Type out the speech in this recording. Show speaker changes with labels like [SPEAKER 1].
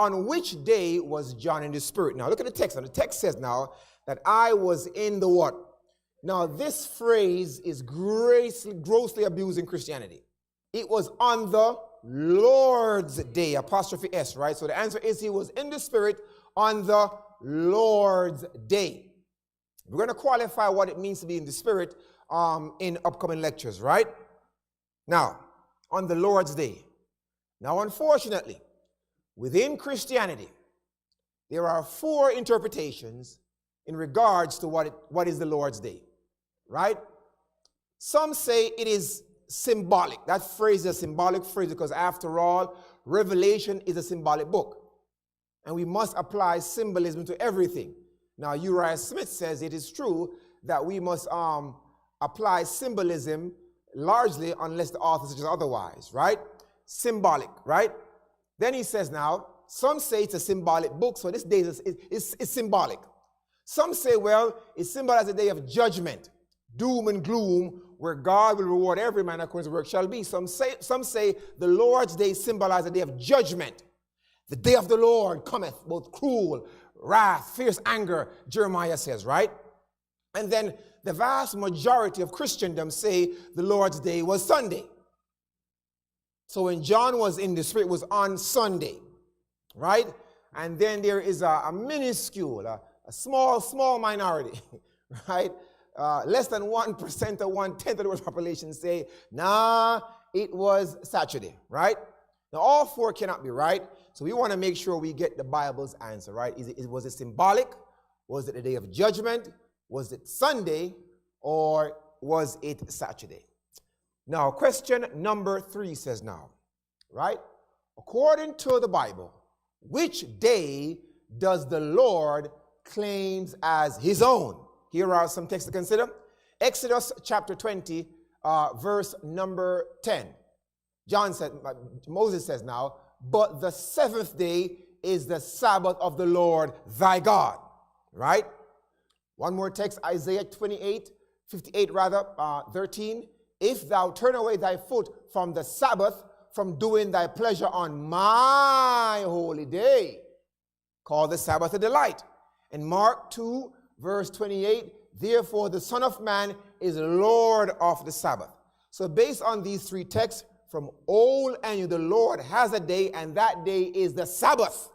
[SPEAKER 1] on which day was John in the Spirit? Now look at the text. And the text says now that I was in the what? Now this phrase is grossly abused in Christianity. It was on the Lord's day, apostrophe S, right? So the answer is he was in the Spirit on the Lord's day. We're going to qualify what it means to be in the Spirit in upcoming lectures, right? Now, on the Lord's day. Now, unfortunately, within Christianity, there are 4 interpretations in regards to what is the Lord's day, right? Some say it is symbolic. That phrase is a symbolic phrase because, after all, Revelation is a symbolic book. And we must apply symbolism to everything. Now, Uriah Smith says it is true that we must apply symbolism largely unless the author suggests otherwise, right? Symbolic, right? Then he says now, some say it's a symbolic book, so this day is symbolic. Some say, well, it symbolizes the day of judgment, doom and gloom, where God will reward every man according to his work shall be. Some say the Lord's day symbolizes the day of judgment. The day of the Lord cometh, both cruel, wrath, fierce anger, Jeremiah says, right? And then the vast majority of Christendom say the Lord's day was Sunday. So when John was in the Spirit, it was on Sunday, right? And then there is a minuscule, a small minority, right? Less than 1% or 1/10 of the world's population say, nah, it was Saturday, right? Now, all 4 cannot be right, so we want to make sure we get the Bible's answer, right? Was it symbolic? Was it the day of judgment? Was it Sunday? Or was it Saturday? Now, question number 3 says now, right? According to the Bible, which day does the Lord claims as his own? Here are some texts to consider. Exodus chapter 20, verse number 10. Moses says now, but the 7th day is the Sabbath of the Lord thy God, right? One more text, Isaiah 58 rather, 13. If thou turn away thy foot from the Sabbath, from doing thy pleasure on my holy day, call the Sabbath a delight. And Mark 2, verse 28, therefore the Son of Man is Lord of the Sabbath. So based on these 3 texts, from old and new, the Lord has a day, and that day is the Sabbath.